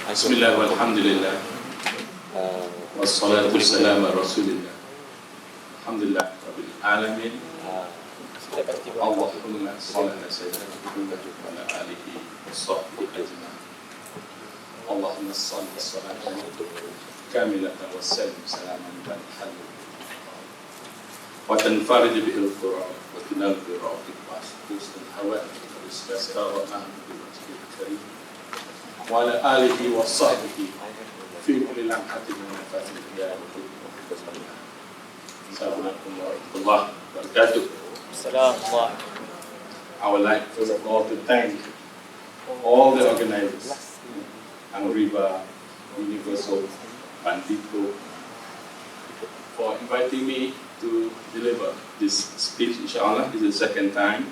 Bismillah walhamdulillah wassalatu wassalamu ala rasulillah alhamdulillah rabbil alamin Allahumma salli ala sayyidina Muhammad wa ala alihi wa sahbihi ajma'in Allahumma salli salatan kamilatan wa sallim salaman barikan wa tanfarij bihi al-qura wa tunal bi ra'atik wa asqus al-hawa wa istaghfar bi wajhil karim wa ala alihi wa sahbihi fi kulli lamhatin wa nafasin ya rabbi. Assalamualaikum warahmatullahi wabarakatuh. I would like first of all to thank all the organizers, Riva, Universal, Bandito, for inviting me to deliver this speech. Inshallah, this is the second time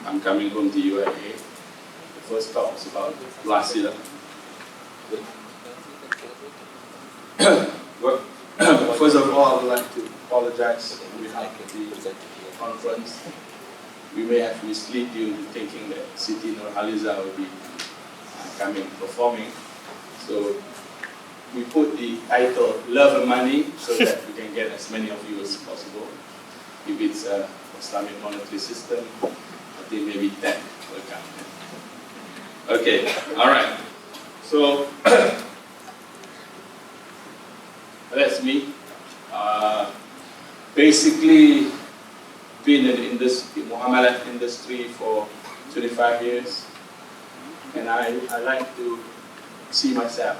I'm coming home to UIA. The first talk was about last year. Well, first of all, I would like to apologize on behalf of the conference. We may have misled you into thinking that Siti Nurhaliza will be coming performing. So we put the title Love and Money so that we can get as many of you as possible. If it's an Islamic monetary system, I think maybe 10 will come. Okay, all right. So that's me. Basically, been in the Muamalat industry for 25 years, and I like to see myself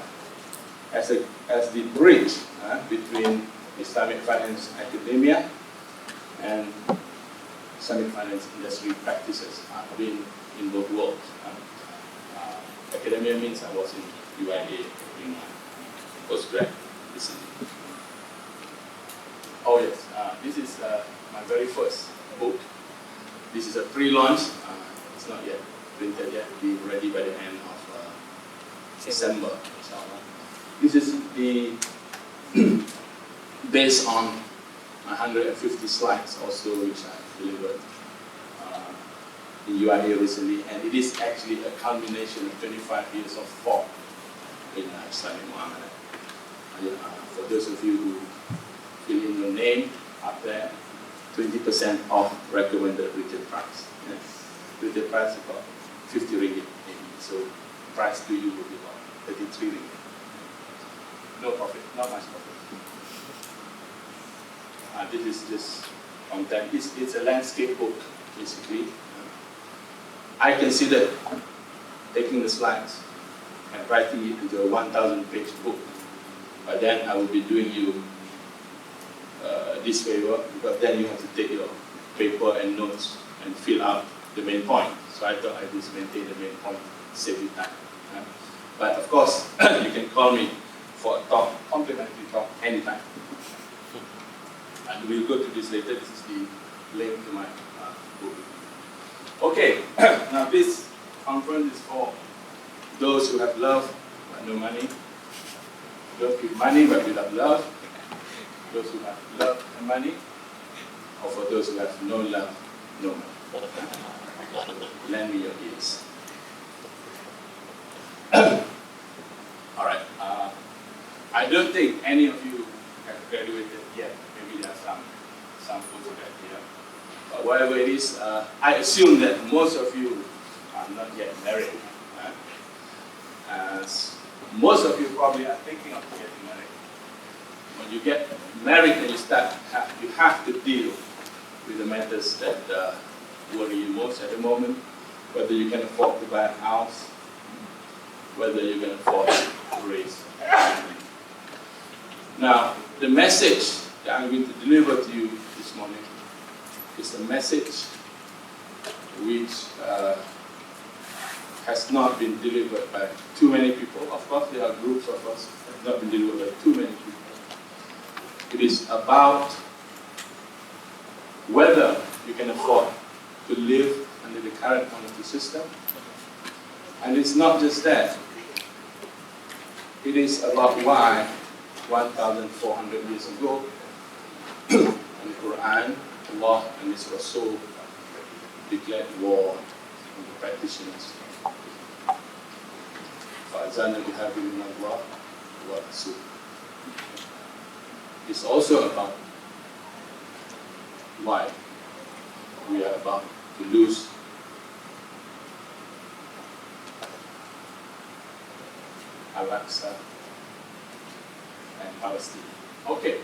as the bridge between Islamic finance academia and Islamic finance industry practices. I've been in both worlds. Academia means I was in UIA in my postgrad recently. Oh yes, this is my very first book. This is a pre-launch. It's not yet printed yet. It'll be ready by the end of December. This is the based on 150 slides also, which I delivered in UIA recently, and it is actually a culmination of 25 years of thought in Islamic Muamalat. For those of you who fill in your name up there, 20% off recommended retail price. Yes. Retail price is about 50 ringgit maybe, so price to you will be about 33 ringgit. No profit, not much profit. This is just content. It's a landscape book, basically. I considered taking the slides and writing it into a 1,000-page book, but then I will be doing you this favor, because then you have to take your paper and notes and fill out the main point. So I thought I'd just maintain the main point, save you time. But of course, you can call me for a talk, complimentary talk, anytime. And we'll go to this later. This is the link to my book. Okay, now this conference is for those who have love but no money, those with money but without love, those who have love and money, or for those who have no love, no money. Lend me your ears. All right. I don't think any of you have graduated yet. Maybe there are some postgrad here. But whatever it is, I assume that most of you are not yet married. As most of you probably are thinking of getting married. When you get married and you have to deal with the matters that worry you most at the moment, whether you can afford to buy a house, whether you can afford to raise a family. Now, the message that I'm going to deliver to you this morning is a message which has not been delivered by too many people. Of course, there are groups of us that have not been delivered by too many people. It is about whether you can afford to live under the current monetary system. And it's not just that. It is about why 1,400 years ago, in the Quran, Allah and His Rasul declared war on the practitioners. فأذان الإرهاب من الله ورسوله. It's also about why we are about to lose Al-Aqsa and Palestine. Okay,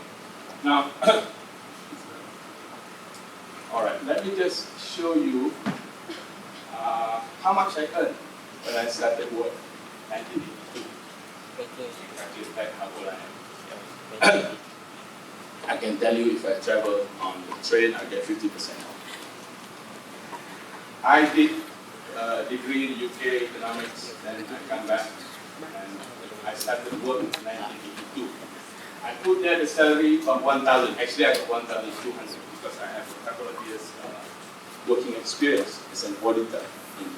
now, all right, let me just show you how much I earned when I started work in 1982. Exactly back how old I am. I can tell you if I travel on the train, I get 50% off. I did a degree in UK economics, then I come back and I started work in 1982. I put there the salary of 1,000. Actually, I got 1,200 because I have a couple of years working experience as an auditor in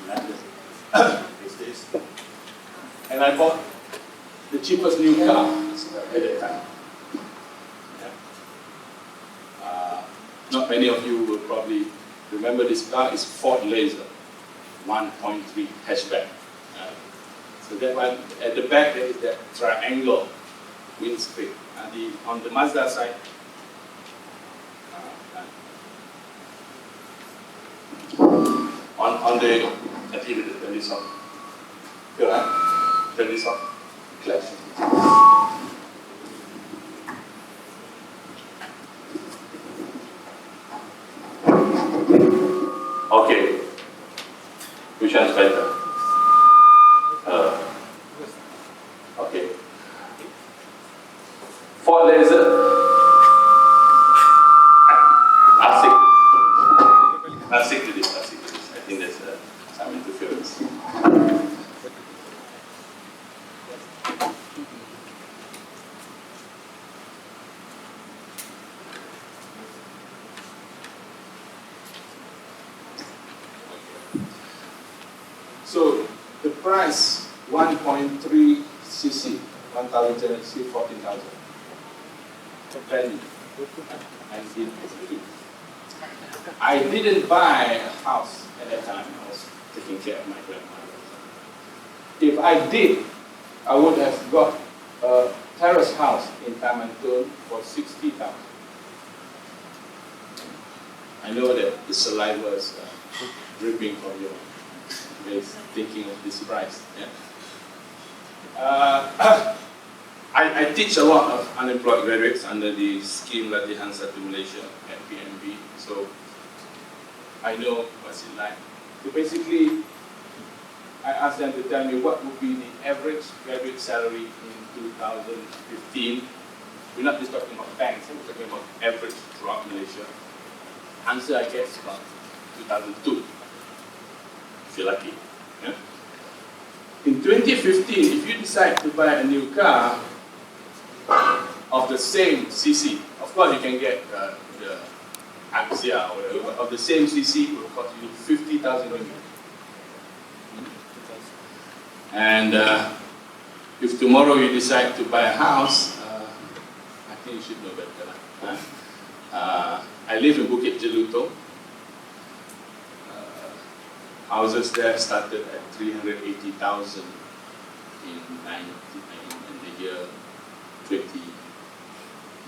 London these days. And I bought the cheapest new car at that time. Not many of you will probably remember this car. It's Ford Laser 1.3 hatchback. So that one, at the back there is that triangle windscreen. On the Mazda side, on the, I think you turn this off. Here, turn this off. Clash. Okay, which one's better? Okay. Ford Laser. I'll stick to this. I think there's some interference. So the price 1.3 cc, 1,000 cc, 14,000. Value. I didn't buy a house at that time. I was taking care of my grandmother. If I did, I would have got a terrace house in Taman Tun for 60,000. I know that the saliva is dripping from your face, thinking of this price. Yeah? I teach a lot of unemployed graduates under the scheme Latihan Satu Malaysia at PMB, so I know what's it like. So basically, I asked them to tell me what would be the average graduate salary in 2015. We're not just talking about banks, we're talking about average throughout Malaysia. Answer, I guess, about 2002, if you're lucky. Yeah? In 2015, if you decide to buy a new car of the same CC, of course you can get the Axia or whatever, of the same CC, it will cost you 50,000 ringgit. And if tomorrow you decide to buy a house, I think you should know better. I live in Bukit Jelutong. Houses there started at 380,000 in the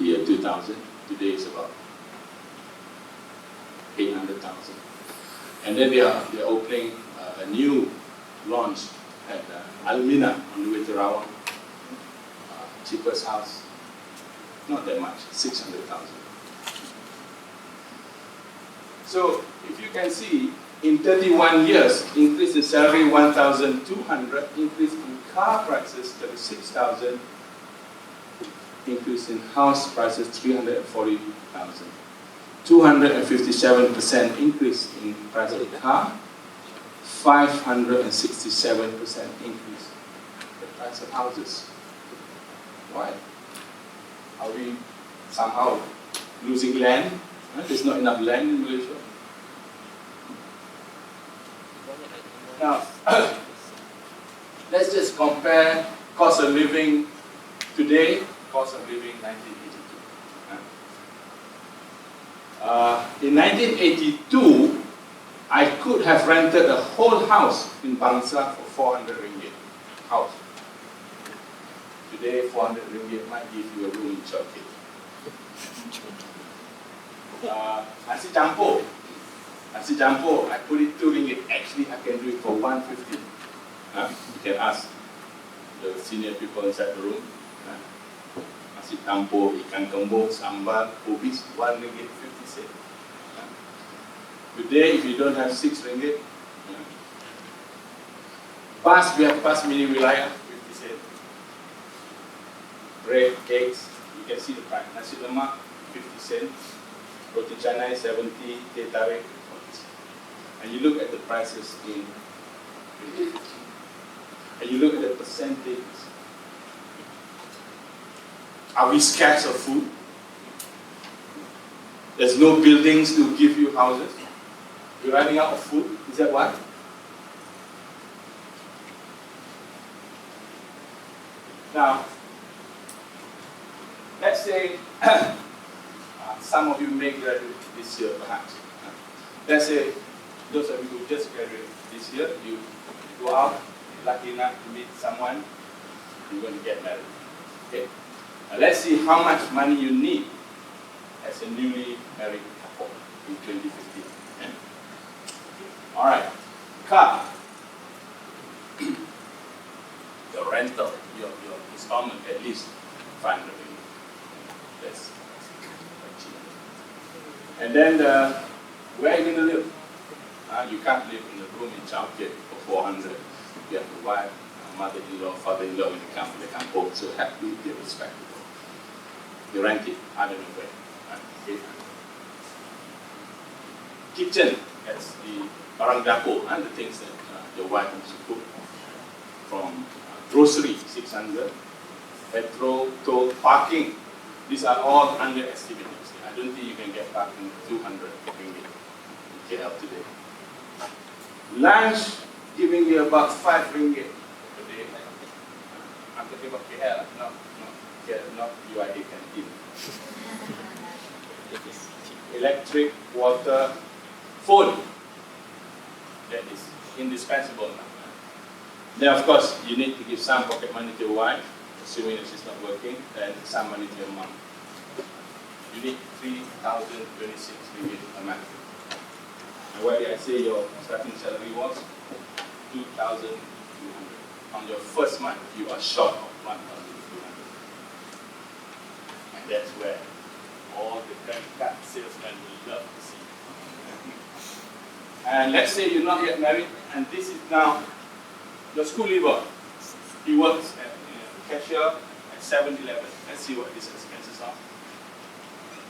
year 2000. Today it's about 800,000. And then they are opening a new launch at Almina on the way to Rawang. Cheapest house, not that much, 600,000. So if you can see, in 31 years, increase in salary 1,200, increase in car prices 36,000, increase in house prices 340,000, 257% increase in price of the car, 567% increase in the price of houses. Why? Are we somehow losing land? There's not enough land in Malaysia. Now, let's just compare cost of living today, cost of living 1982. In 1982, I could have rented a whole house in Bangsa for 400 ringgit. house. Today, 400 ringgit might give you a room in Chowkit. Nasi campur. Nasi campur, I put it 2 ringgit. Actually, I can do it for 150. You can ask the senior people inside the room. Nasi campur, ikan kembung, sambal, kubis, 1 ringgit 50 cents. Today, if you don't have 6 ringgit, Pas, we have Pas mini wilayah, 50 cents. Bread, eggs, you can see the price. Nasi lemak, 50 cents. Roti canai, 70, teh tarik, 40 cents. And you look at the prices in ringgit. And you look at the percentages. Are we scarce of food? There's no buildings to give you houses. You're running out of food. Is that why? Now, let's say some of you may graduate this year, perhaps. Let's say those of you who just graduated this year, you go out, you're lucky enough to meet someone, you're going to get married. Okay? Now let's see how much money you need as a newly married couple in 2015. Okay? All right, car, your rental, your installment at least 500 ringgit. That's cheap. And then where are you going to live? You can't live in a room in childcare for 400. You have a wife, mother-in-law, father-in-law when you come to the camp, so have to be respectable. You rent it, I don't know where. Okay. Kitchen, that's the barang dapur, and the things that your wife wants to cook. From grocery, 600. Petrol, toll, parking. These are all underestimated. I don't think you can get parking 200 ringgit in KL today. Lunch, giving you about 5 ringgit per day. I'm talking about KL, not UIA canteen. Electric, water, phone. That is indispensable now. Then, of course, you need to give some pocket money to your wife, assuming that she's not working, and some money to your mom. You need 3,026 ringgit a month. And what did I say your starting salary was? 2,200. On your first month, you are short of 1,200. And that's where all the credit card salesmen will love to see. And let's say you're not yet married, and this is now your school leaver. He works at cashier at 7-Eleven. Let's see what his expenses are.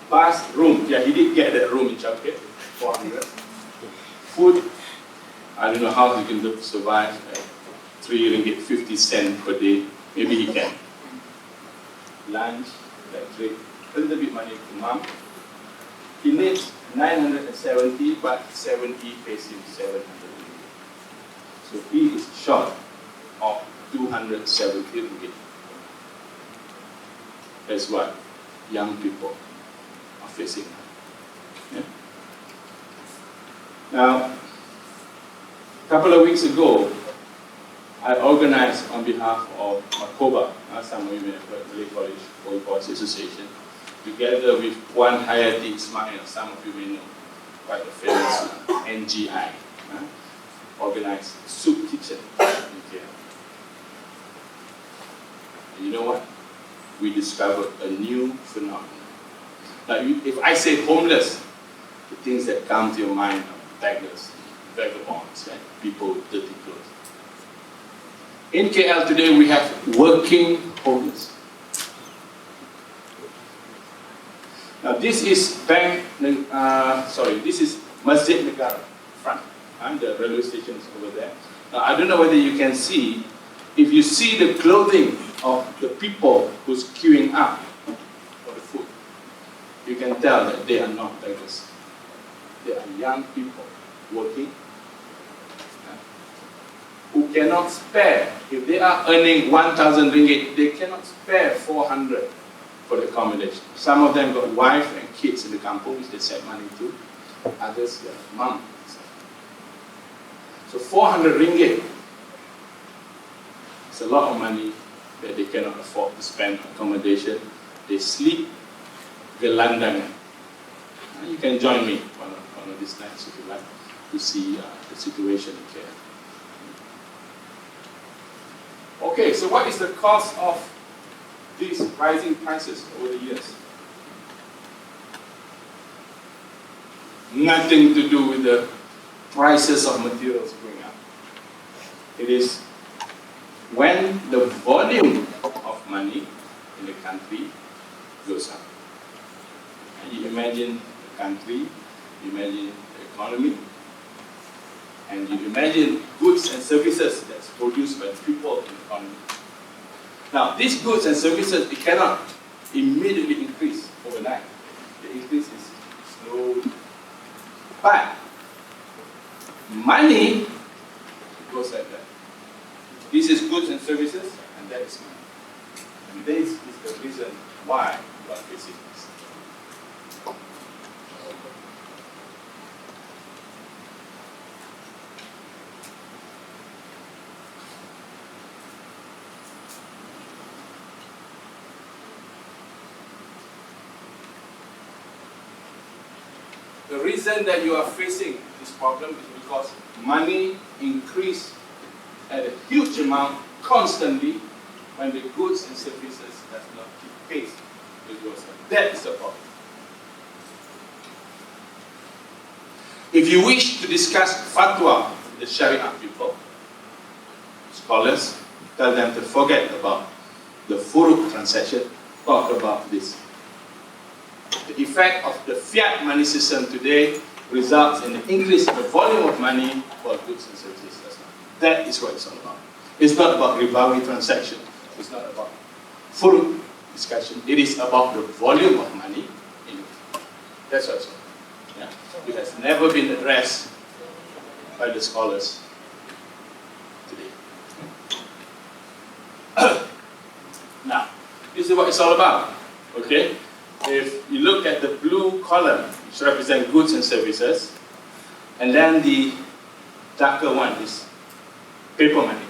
Bus, room. Yeah, he did get that room in childcare, 400. Food, I don't know how he can survive at 3 ringgit 50 cents per day. Maybe he can. Lunch, electric, a little bit money to mom. He needs 970, but 70 pays him 700 ringgit. So he is short of 270 ringgit. That's what young people are facing. Yeah? Now, a couple of weeks ago, I organized on behalf of Makoba, some of you may have heard, Malay College Old Boys Association, together with Puan Hayati Ismail, some of you may know, quite a famous NGI, organized soup kitchen in KL. And you know what? We discovered a new phenomenon. Now, if I say homeless, the things that come to your mind are beggars, vagabonds, right? People with dirty clothes. In KL today, we have working homeless. Now, this is this is Masjid Negara front, and the railway station is over there. Now, I don't know whether you can see, if you see the clothing of the people who's queuing up for the food, you can tell that they are not beggars. They are young people working, who cannot spare. If they are earning 1,000 ringgit, they cannot spare 400 for the accommodation. Some of them got wife and kids in the kampung, which they send money to. Others, their mom. So 400 ringgit. It's a lot of money that they cannot afford to spend on accommodation. They sleep gelandangan. You can join me one of these nights if you like to see the situation in KL. Okay, so what is the cause of these rising prices over the years? Nothing to do with the prices of materials going up. It is when the volume of money in the country goes up. And you imagine the country, you imagine the economy, and you imagine goods and services that's produced by the people in the economy. Now, these goods and services, it cannot immediately increase overnight. The increase is slow. But money goes like that. This is goods and services, and that is money. And this is the reason why you are facing this. The reason that you are facing this problem is because money increases at a huge amount constantly when the goods and services does not keep pace with yourself. That is the problem. If you wish to discuss fatwa with the Sharia people, scholars, tell them to forget about the furuk transaction, talk about this. The effect of the fiat money system today results in the increase in the volume of money for goods and services. That is what it's all about. It's not about ribawi transaction. It's not about full discussion. It is about the volume of money in it. That's what it's all about. Yeah. It has never been addressed by the scholars today. Now, this is what it's all about. Okay? If you look at the blue column, which represents goods and services, and then the darker one is paper money.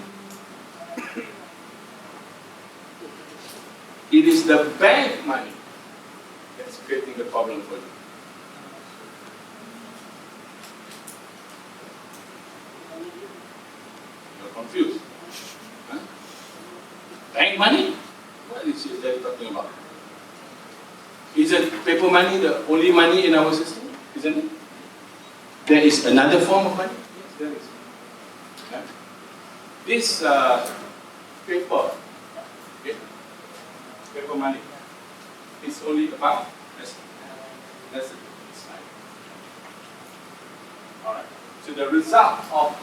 It is the bank money that's creating the problem for you. You're confused. Huh? Bank money? What is it that you're talking about? Is it paper money the only money in our system? Isn't it? There is another form of money? Yes, there is. Yeah. This paper, okay, paper money, is only about less than this time. Alright. So the result of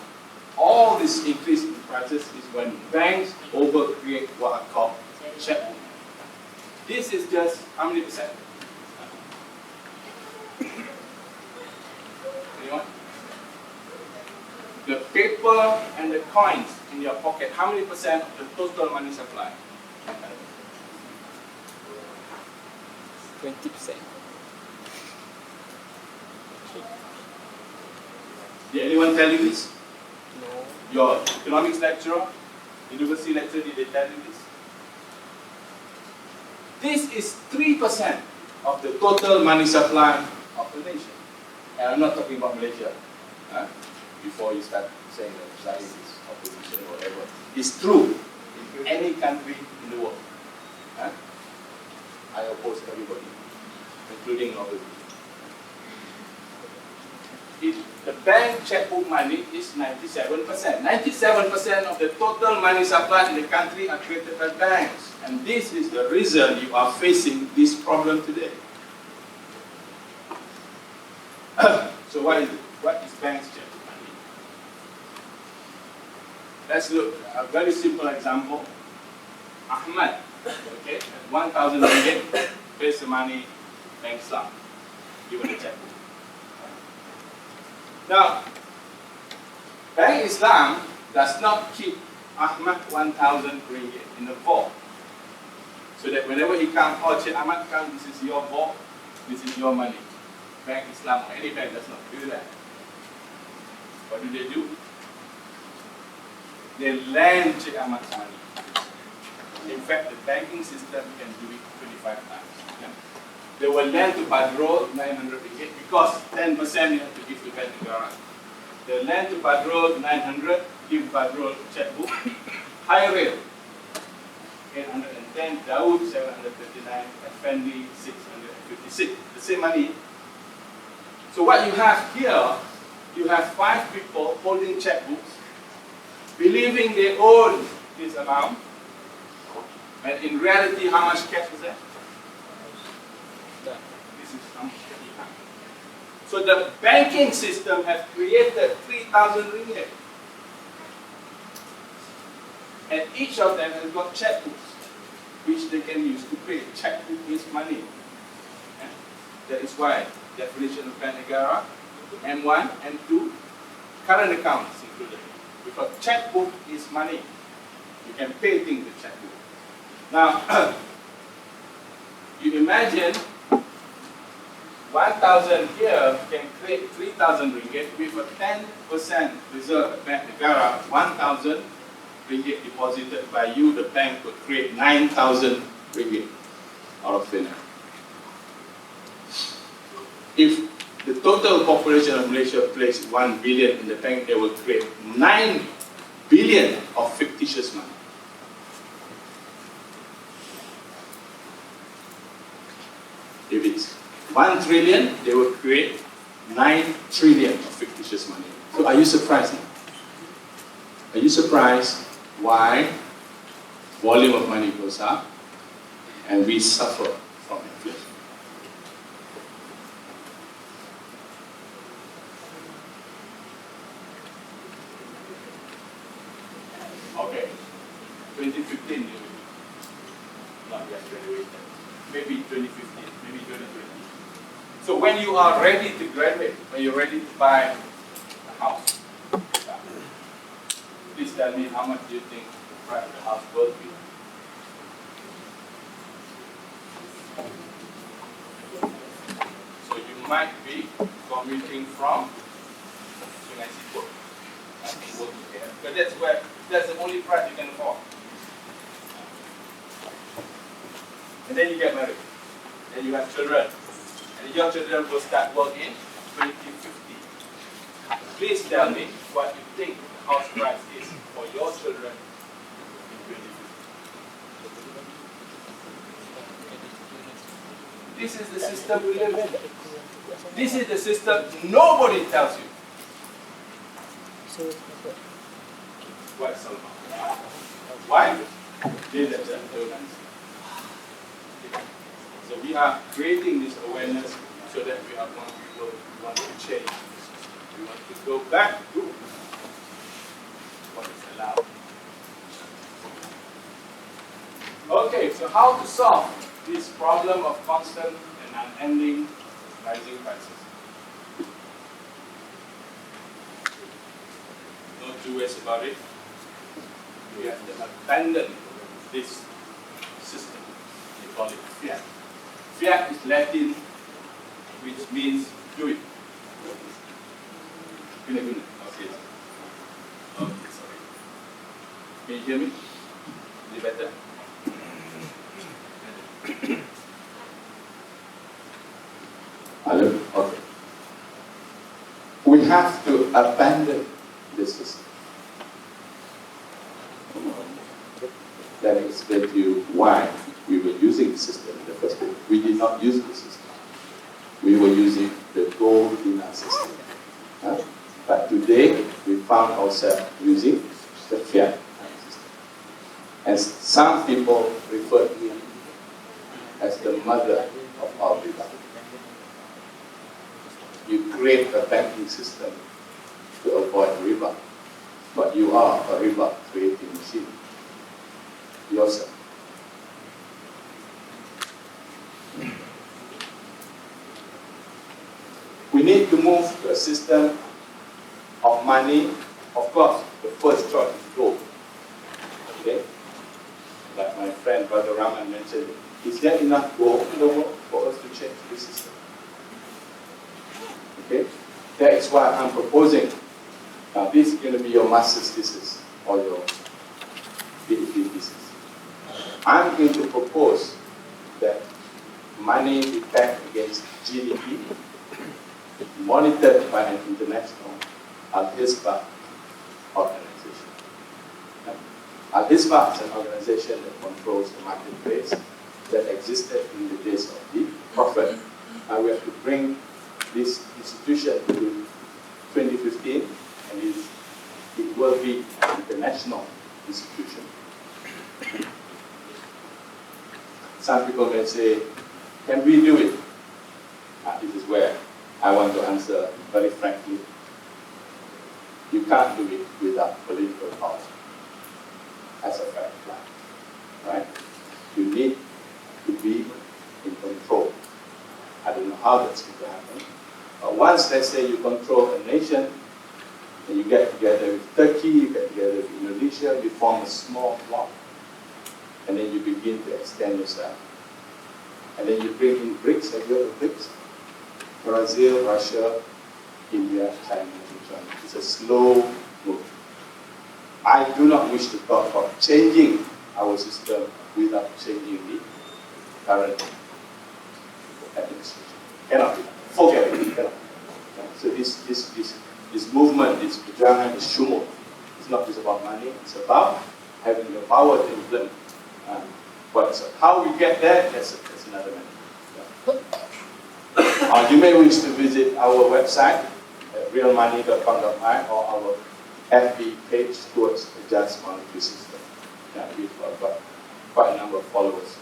all this increase in prices is when banks overcreate what are called checkbook. This is just how many percent? Anyone? The paper and the coins in your pocket, how many percent of the total money supply? 20%. Did anyone tell you this? No. Your economics lecturer, university lecturer, did they tell you this? This is 3% of the total money supply of the nation. And I'm not talking about Malaysia. Before you start saying that Zahid is opposition or whatever. It's true in any country in the world. I oppose everybody, including opposition. The bank checkbook money is 97%. 97% of the total money supply in the country are created by banks. And this is the reason you are facing this problem today. So what is banks checkbook money? Let's look at a very simple example. Ahmad, okay, at 1,000 ringgit, pays the money, Bank Islam, given a checkbook. Now, Bank Islam does not keep Ahmad 1,000 ringgit in the vault. So that whenever he comes, oh, Cik Ahmad, come, this is your vault, this is your money. Bank Islam or any bank does not do that. What do? They lend Cik Ahmad's money. In fact, the banking system can do it 25 times. Yeah. They will lend to Padro 900 ringgit because 10% you have to give to bank negara. They lend to Padro 900, give Padro checkbook, higher rate 810, Daud 739, Effendi 656. The same money. So what you have here, you have 5 people holding checkbooks, believing they own this amount, and in reality, how much cash is that? This is how much cash you have. So the banking system has created 3,000 ringgit. And each of them has got checkbooks, which they can use to pay. Checkbook is money. Yeah? That is why definition of bank negara, M1, M2, current account is included. Because checkbook is money. You can pay things with checkbook. Now, you imagine 1,000 here can create 3,000 ringgit with a 10% reserve at bank negara, 1,000 ringgit deposited by you, the bank could create 9,000 ringgit out of thin air. If the total population of Malaysia placed 1 billion in the bank, they will create 9 billion of fictitious money. If it's 1 trillion, they will create 9 trillion of fictitious money. So are you surprised now? Are you surprised why volume of money goes up and we suffer from inflation? Okay, 2015, not yet graduated. Maybe 2015, maybe 2020. So when you are ready to graduate, when you're ready to buy a house, please tell me how much do you think the price of the house will be? So you might be commuting from Sungai Siput to work here. But that's the only price you can afford. And then you get married. Then you have children. And your children will start work in 2050. Please tell me what you think the house price is for your children in 2050. This is the system we live in. This is the system nobody tells you. Why, Salman? Why? They let them don't answer. So we are creating this awareness so that we are one people who want to change. We want to go back to what is allowed. Okay, so how to solve this problem of constant and unending rising prices? No two ways about it. We have to abandon this system. They call it fiat. Fiat is Latin, which means do it. Okay. Okay, sorry. Can you hear me? Is it better? Hello? Okay. We have to abandon this system. Let me explain to you why we were using the system in the first place. We did not use the system. We were using the gold dinar system. But today, we found ourselves using the fiat system. And some people refer to me as the mother of our riba. You create a banking system to avoid riba, but you are a riba creating machine yourself. We need to move to a system of money. Of course, the first choice is gold. Okay? Like my friend Brother Rahman mentioned, is there enough gold in the world for us to change this system? Okay? That is why I'm proposing. Now, this is going to be your master's thesis or your PhD thesis. I'm going to propose that money be pegged against GDP, monitored by an international Al-Hisbah organization. Al-Hisbah is an organization that controls the marketplace that existed in the days of the Prophet. And we have to bring this institution to 2015, and it will be an international institution. Some people may say, can we do it? This is where I want to answer very frankly. You can't do it without political power. That's a fact, right? You need to be in control. I don't know how that's going to happen. But once, let's say, you control a nation, and you get together with Turkey, you get together with Indonesia, you form a small bloc, and then you begin to extend yourself. And then you bring in BRICS. Have you heard of BRICS? Brazil, Russia, India, China. It's a slow move. I do not wish to talk about changing our system without changing the current administration. Cannot be done. Forget it. Cannot be done. So this movement, this pajama, this shumo, it's not just about money. It's about having the power to implement. How we get there, that's another matter. You may wish to visit our website at realmoney.com.my or our FB page towards the Just Monetary System. We've got quite a number of followers.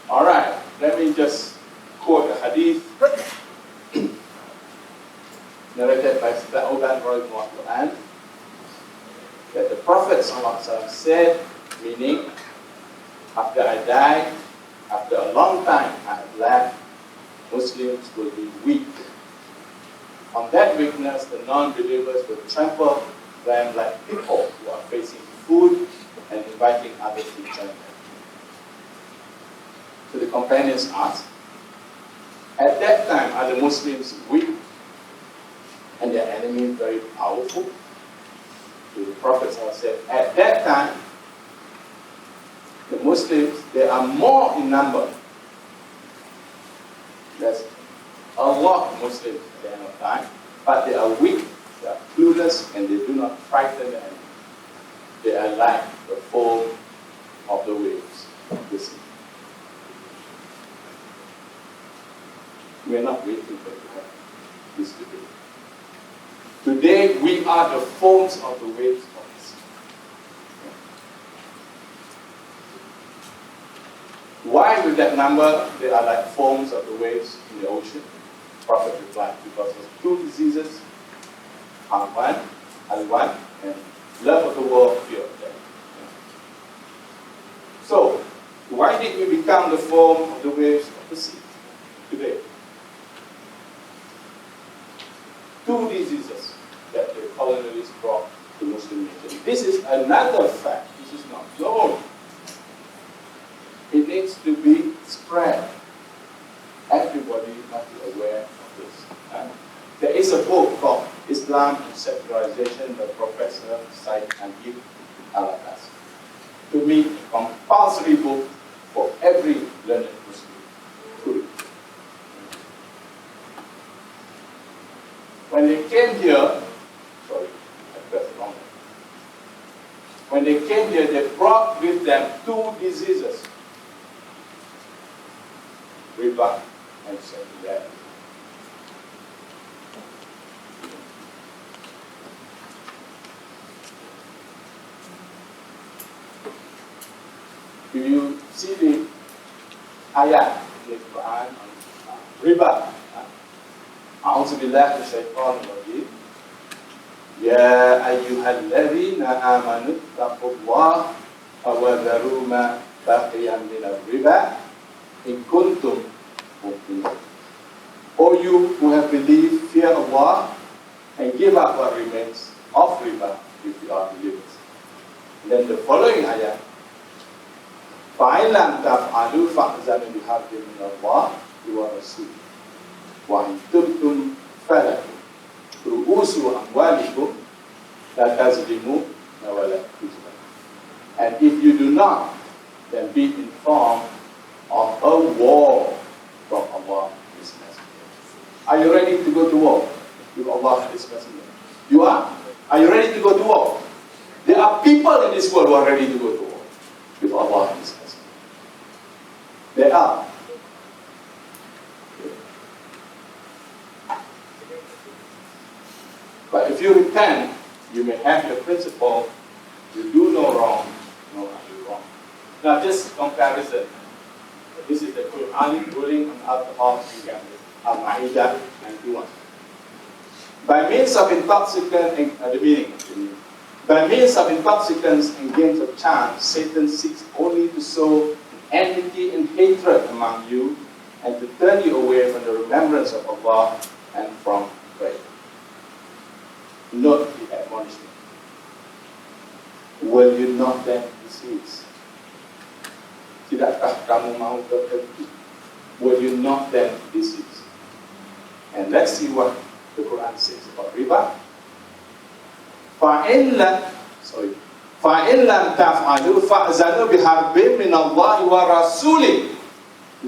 All right, let me just quote a hadith narrated by Sebenar that the Prophet ﷺ said, meaning, after I die, after a long time I have left, Muslims will be weak. On that weakness, the non-believers will trample them like people who are facing food and inviting others to join them. So the companions asked, at that time, are the Muslims weak and their enemy very powerful? So the Prophet said, at that time, the Muslims, they are more in number. There's a lot of Muslims at the end of time, but they are weak, they are clueless, and they do not frighten the enemy. They are like the foam of the waves of the sea. We are not waiting for it to happen this today. Today, we are the foams of the waves of the sea. Why with that number, they are like foams of the waves in the ocean? Prophet replied, because of two diseases, Al-Wan, and love of the world, fear of death. So, why did we become the foam of the waves of the sea today? Two diseases that the colonialists brought to Muslim nation. This is another fact. This is not known. It needs to be spread. Everybody must be aware of this. There is a book called Islam and Secularization by Professor Zahid Aziz. To me, a compulsory book for every learned Muslim to read. When they came here, when they came here, they brought with them two diseases. Riba and Sebenar. Do you see the ayat in the Quran on riba? أعوذ بالله من الشيطان الرجيم يا أيها الذين آمنوا اتقوا الله وذروا ما بقي من الربا إن كنتم مؤمنين. O you who have believed, fear Allah and give up what remains of riba if you are believers. Then the following ayah, فَإِنْ لَمْ تَفْعَلُوا فَأْذَنُوا بِحَرْبٍ مِنَ اللَّهِ وَرَسُولِهِ وَإِنْ تُبْتُمْ فَلَكُمْ رُءُوسُ أَمْوَالِكُمْ لَا تَظْلِمُونَ وَلَا تُظْلَمُونَ. And if you do not, then be informed of a war from Allah and His Messenger. Are you ready to go to war with Allah and His Messenger? You are? Are you ready to go to war? There are people in this world who are ready to go to war with Allah and His Messenger. There are. But if you repent, you may have your principle. You do no wrong, no do wrong. Now, just comparison. This is the Quranic ruling on alcohol and gambling. Al-Ma'idah 91. By means of intoxicants, at the beginning, by means of intoxicants and games of chance, Satan seeks only to sow enmity and hatred among you and to turn you away from the remembrance of Allah and from prayer. Note the admonishment. Will you not then cease? Tidakkah kamu mau berhenti? Will you not then cease? And let's see what the Quran says about riba. فَإِنْ لَمْ تَفْعَلُوا فَأْذَنُوا بِحَرْبٍ مِّنَ اللَّهِ وَرَسُولِهِ.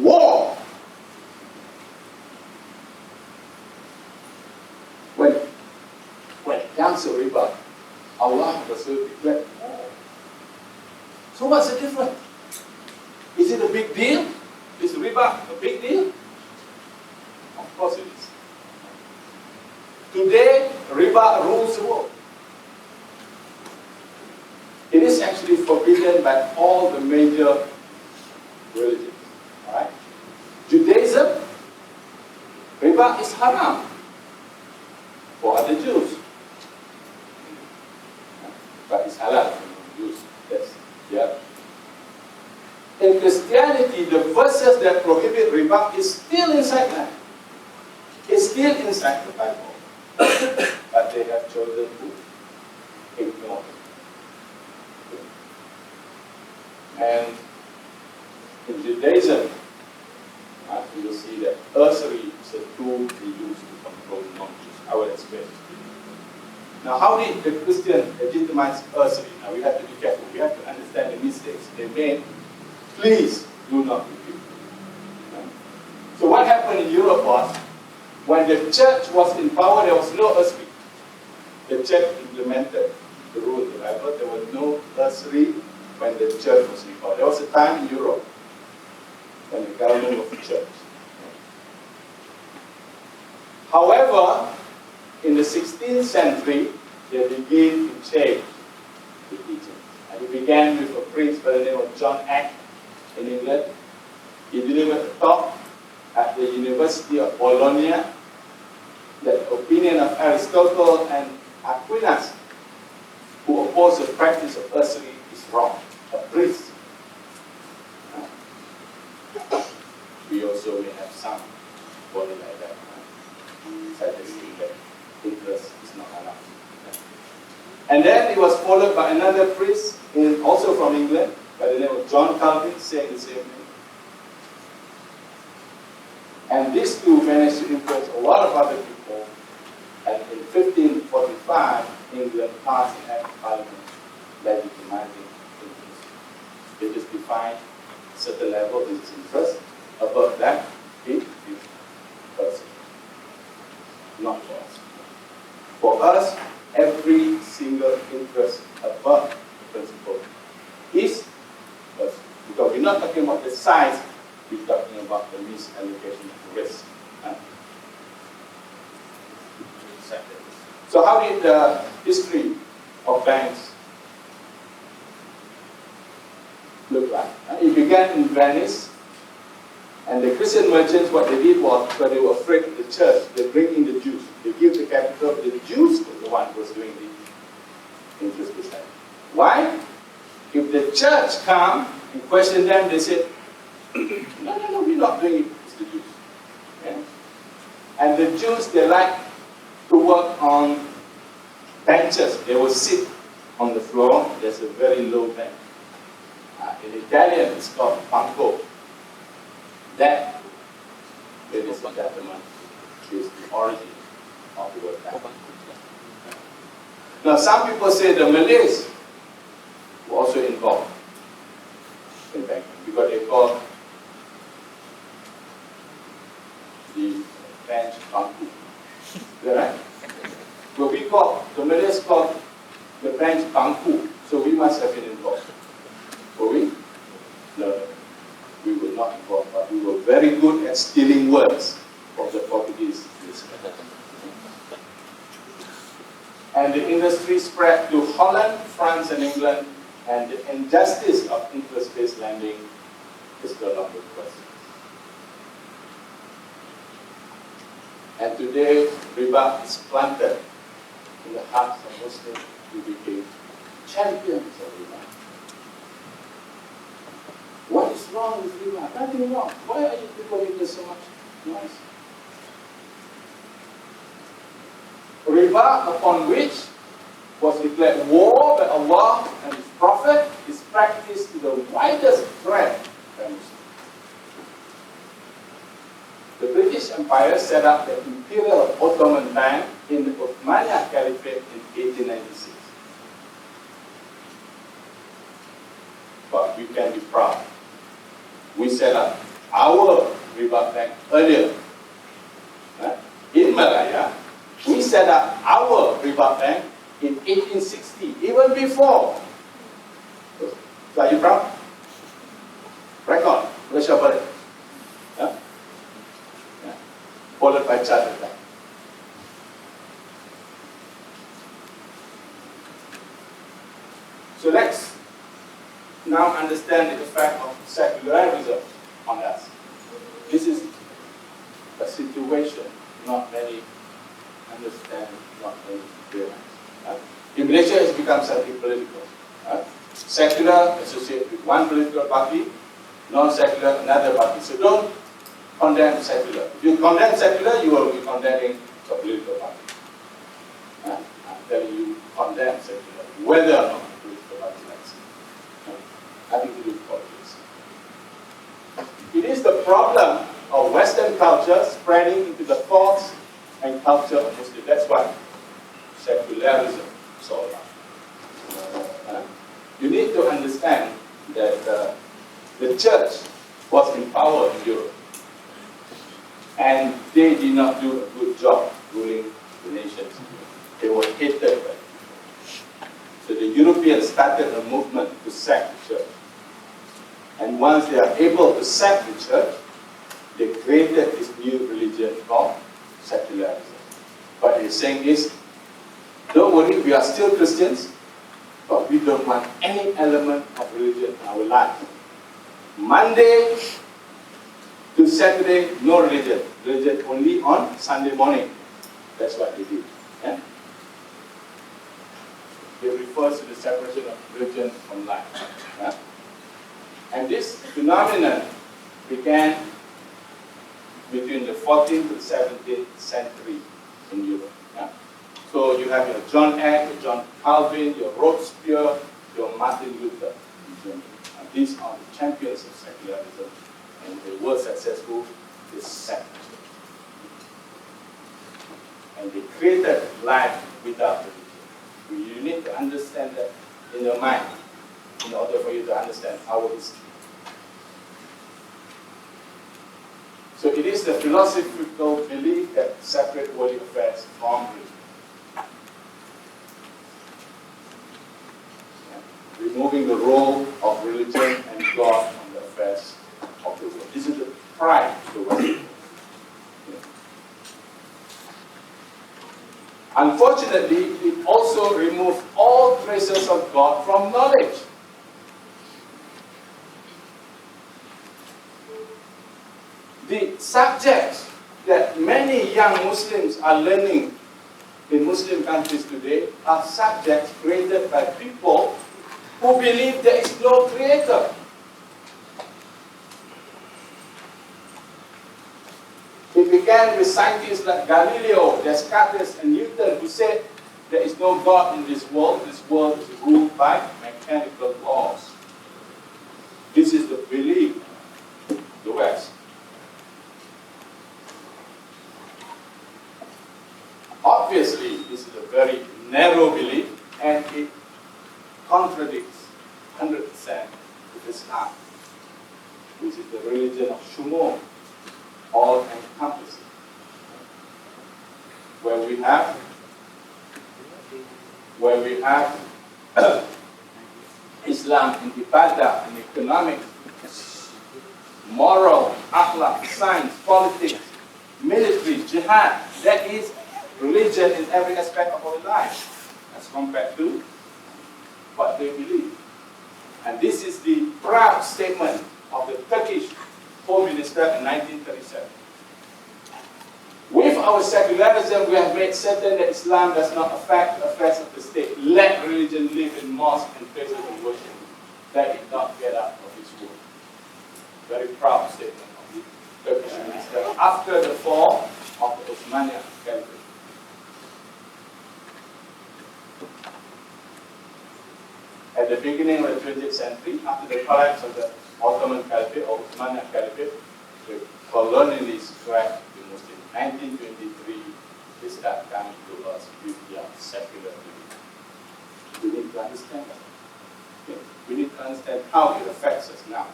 War. When it comes to riba, Allah and Rasul declared war. So what's the difference? Is it a big deal? Is riba a big deal? Of course it is. Today, riba rules the world. It is actually forbidden by all the major religions. Alright? Judaism, riba is haram for other Jews. But it's halal for Jews. Yes. Yeah. In Christianity, the verses that prohibit riba is still inside that. It's still inside the Bible. But they have chosen to ignore it. And in Judaism, you will see that usury is a tool we use to control non-Jews. I will explain. Now, how did the Christian legitimize usury? Now, we have to be careful. We have to understand the mistakes they made. Please do not repeat. So what happened in Europe was, when the church was in power, there was no usury. The church implemented the rule in the Bible. There was no usury when the church was in power. There was a time in Europe when the government was the church. However, in the 16th century, they began to change the teaching. And it began with a prince by the name of John Eck in England. He delivered a talk at the University of Bologna that the opinion of Aristotle and Aquinas, who opposed the practice of usury, is wrong. A priest. We also may have some body like that. Suggesting that interest is not allowed. And then it was followed by another priest, also from England, by the name of John Calvin, saying the same thing. And these two managed to influence a lot of other people. And in 1545, England passed an act of parliament legitimizing interest. They just defined a certain level of its interest. Above that, it is person. Not for us. For us, every single interest above the principle is person. Because we're not talking about the size, we're talking about the misallocation of risk. So how did the history of banks look like? It began in Venice, and the Christian merchants, what they did was, when they were afraid of the church, they bring in the Jews. They give the capital. The Jews was the one who was doing the interest business. Why? If the church come and question them, they said, no, we're not doing it. It's the Jews. Okay? And the Jews, they like to work on benches. They will sit on the floor. There's a very low bench. In Italian, it's called banco. That, ladies and gentlemen, is the origin of the word bank. Now, some people say the Malays were also involved. Right? But we call, the Malays call the branch bangku, so we must have been involved. Were we? No, we were not involved, but we were very good at stealing words from the Portuguese. And the industry spread to Holland, France, and England, and the injustice of interest-based lending is no longer questioned. And today, riba is planted in the hearts of Muslims who became champions of riba. What is wrong with riba? Nothing wrong. Why are you people making so much noise? Riba, upon which was declared war by Allah and His Prophet, is practiced to the widest breadth by Muslims. The British Empire set up the Imperial Ottoman Bank in the Uthmaniyah Caliphate in 1896. But we can be proud. We set up our riba bank earlier. In Malaya, we set up our riba bank in 1860, even before. So are you proud? Record, Malaysia Barat. Followed by chartered bank. So let's now understand the effect of secularism on us. This is a situation not many understand, not many realize. In Malaysia, it's become something political. Secular associated with one political party, non-secular another party. So don't condemn secular. If you condemn secular, you will be condemning a political party. I'm telling you, condemn secular, whether or not a political party likes it. Nothing to do with politics. It is the problem of Western culture spreading into the thoughts and culture of Muslims. That's what secularism is all about. You need to understand that the church was in power in Europe. And they did not do a good job ruling the nations. They were hated by it. So the Europeans started a movement to sack the church. And once they are able to sack the church, they created this new religion called secularism. What they're saying is, don't worry, we are still Christians, but we don't want any element of religion in our life. Monday to Saturday, no religion. Religion only on Sunday morning. That's what they did. Yeah? It refers to the separation of religion from life. Yeah? And this phenomenon began between the 14th and 17th century in Europe. Yeah? So you have your John Eck, your John Calvin, your Robespierre, your Martin Luther in Germany. And these are the champions of secularism. And they were successful, they sacked the church. And they created life without religion. You need to understand that in your mind in order for you to understand our history. So it is the philosophical belief that separate worldly affairs from religion. Removing the role of religion and God from the affairs of the world. This is the pride of the West. Unfortunately, it also removed all traces of God from knowledge. The subjects that many young Muslims are learning in Muslim countries today are subjects created by people who believe there is no creator. It began with scientists like Galileo, Descartes, and Newton who said there is no God in this world is ruled by mechanical laws. This is the belief of the West. Obviously, this is a very narrow belief and it contradicts 100% with Islam, which is the religion of Shumon, all encompassing. where we have Islam in ibadah, in economics, moral, akhlaq, science, politics, military, jihad. That is religion in every aspect of our life as compared to what they believe. And this is the proud statement of the Turkish Home Minister in 1937. With our secularism, we have made certain that Islam does not affect the affairs of the state. Let religion live in mosques and places of worship. That did not get out of his word. Very proud statement of the Turkish minister after the fall of the Osmanian Caliphate. At the beginning of the 20th century, after the collapse of the Ottoman Caliphate or Osmanian Caliphate, the colonialists grabbed the Muslims. 1923, they start coming to us with their secular belief. We need to understand that. Okay? We need to understand how it affects us now.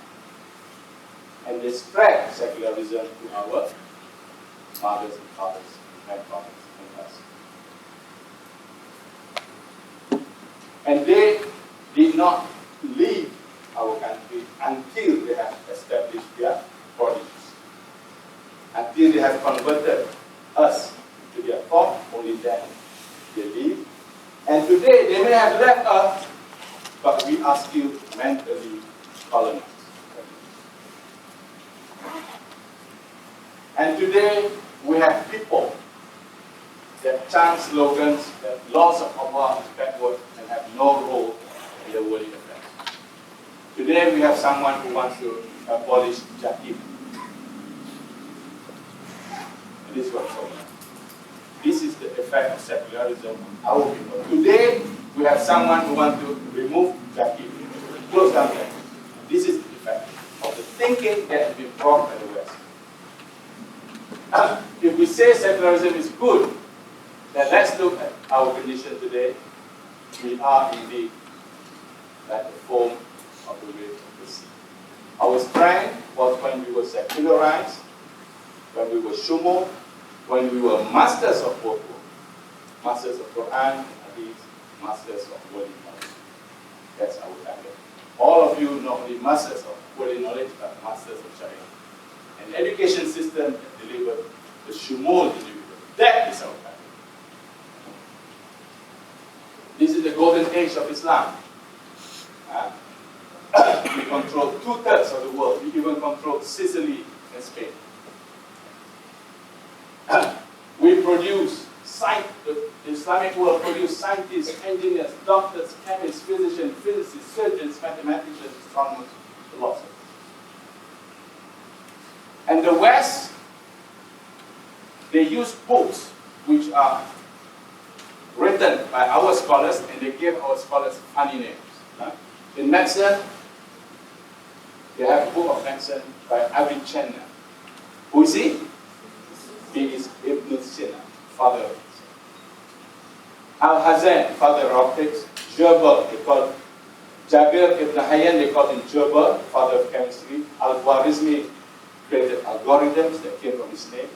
And they spread secularism to our mothers and fathers, grandfathers and us. And they did not leave our country until they have established their bodies. Until they have converted us to their thought, only then they leave. And today they may have left us, but we are still mentally colonized. And today we have people that chant slogans that laws of Allah is backward and have no role in the worldly affairs. Today we have someone who wants to abolish jahil. This is what's going on. This is the effect of secularism on our people. Today, we have someone who wants to remove jahil, close down that. This is the effect of the thinking that has been brought by the West. If we say secularism is good, then let's look at our condition today. We are indeed like the foam of the wave of the sea. Our strength was when we were secularized, when we were shumo, when we were masters of both worlds, masters of Quran and Hadith, masters of worldly knowledge. That's our target. All of you not only masters of worldly knowledge, but masters of Sharia. An education system that delivered the shumul delivered. That is our target. This is the golden age of Islam. We control 2/3 of the world. We even control Sicily and Spain. We produce, the Islamic world produce scientists, engineers, doctors, chemists, physicians, physicists, surgeons, mathematicians, astronomers, philosophers. And the West, they use books which are written by our scholars, and they give our scholars funny names. In medicine, they have a book of medicine by Avicenna. Who is he? He is Ibn Sina, father of medicine. Al-Hazan, father of optics. Geber, they call Jabir ibn Hayyan, they call him Geber, father of chemistry. Al-Khwarizmi created algorithms that came from his name.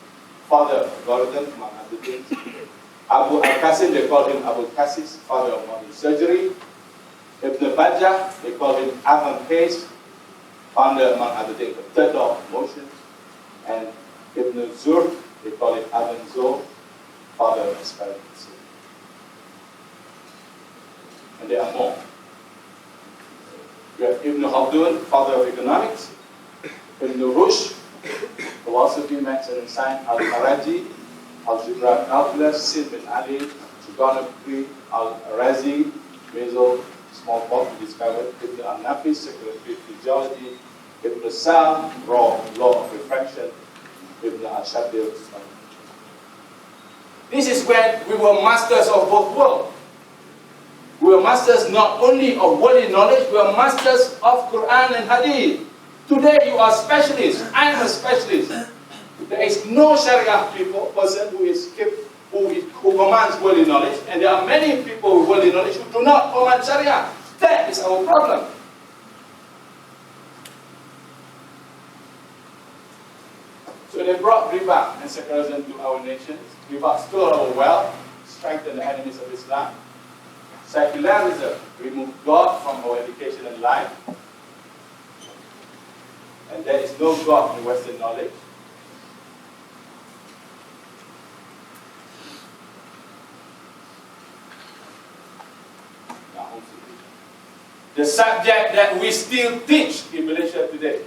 Father of algorithms, among other things. Abu al-Qasim, they call him Abu al-Qasis, father of modern surgery. Ibn Bajjah, they call him Avant Pace, founder, among other things, the third law of motion. And Ibn Zur, they call it Ibn Zur, father of experiments. And there are more. We have Ibn Khaldun, father of economics. Ibn Rushd, philosophy, medicine, and science. Al-Faraji, algebra, calculus. Sid bin Ali, trigonometry. Al-Razi, measles, smallpox discovered. Ibn al-Nafis, circulatory physiology. Ibn Sal, law of refraction. Ibn al-Shadir. This is when we were masters of both worlds. We were masters not only of worldly knowledge, we were masters of Quran and Hadith. Today you are specialists. I am a specialist. There is no Sharia person who commands worldly knowledge, and there are many people with worldly knowledge who do not command Sharia. That is our problem. So they brought riba and secularism to our nations. Riba stole our wealth, strengthened the enemies of Islam. Secularism removed God from our education and life. And there is no God in Western knowledge. The subject that we still teach in Malaysia today.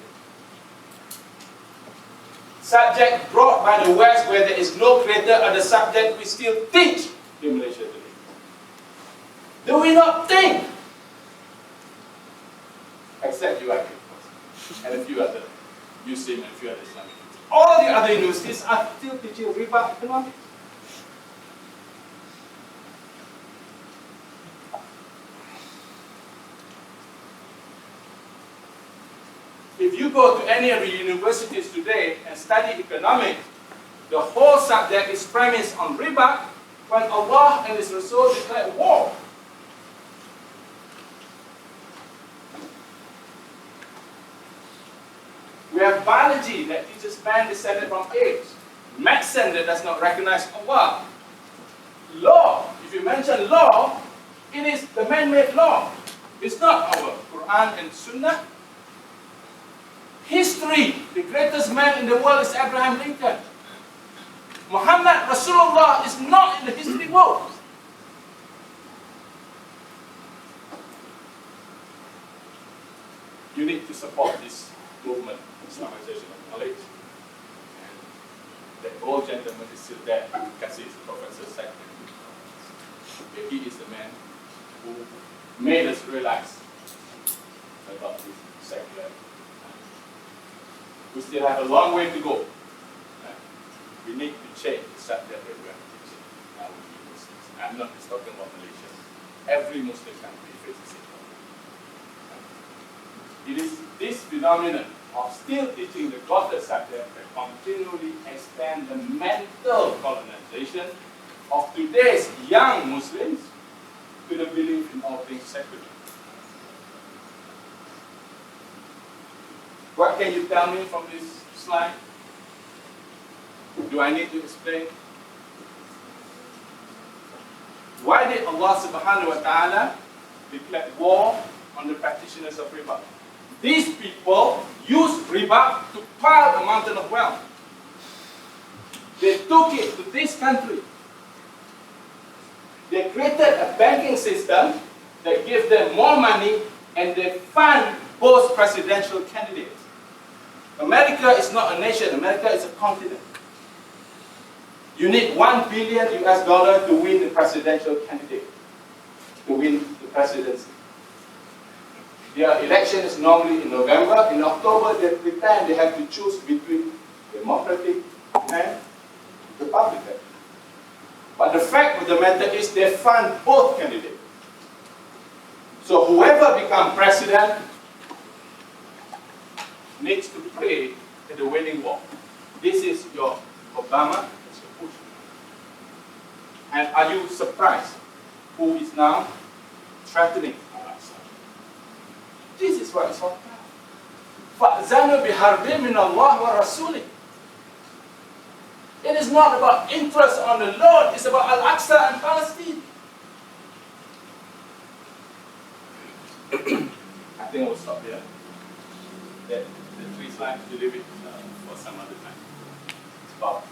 Subject brought by the West where there is no creator are the subject we still teach in Malaysia today. Do we not think? Except UIU and a few other USIM and a few other Islamic. All the other universities are still teaching riba economics. If you go to any of the universities today and study economics, the whole subject is premised on riba when Allah and His Rasul declared war. We have biology that teaches man descended from apes. Medicine that does not recognize Allah. Law, if you mention law, it is the man-made law. It's not our Quran and Sunnah. History, the greatest man in the world is Abraham Lincoln. Muhammad Rasulullah is not in the history books. You need to support this movement, Islamization of knowledge. And that old gentleman is still there, Kasih, Professor Said. He is the man who made us realize about this secular. We still have a long way to go. We need to change the subject that we are teaching now with the Muslims. I'm not just talking about Malaysia. Every Muslim country faces it. It is this phenomenon of still teaching the godless subject that continually extend the mental colonization of today's young Muslims to the belief in all things secular. What can you tell me from this slide? Do I need to explain? Why did Allah subhanahu wa ta'ala declare war on the practitioners of riba? These people used riba to pile a mountain of wealth. They took it to this country. They created a banking system that gives them more money and they fund both presidential candidates. America is not a nation, America is a continent. You need $1 billion US to win the presidential candidate, to win the presidency. Their election is normally in November. In October, they pretend they have to choose between Democratic and Republican. But the fact of the matter is they fund both candidates. So whoever becomes president needs to play at the winning war. This is your Obama, it's your Bush. And are you surprised who is now threatening us? This is what it's all about. فَأْذَنُوا بِحَرْبٍ مِّنَ اللَّهِ وَرَسُولِهِ. It is not about interest on the Lord, it's about Al-Aqsa and Palestine. I think I will stop here. The 3 slides, you leave it for some other time. It's about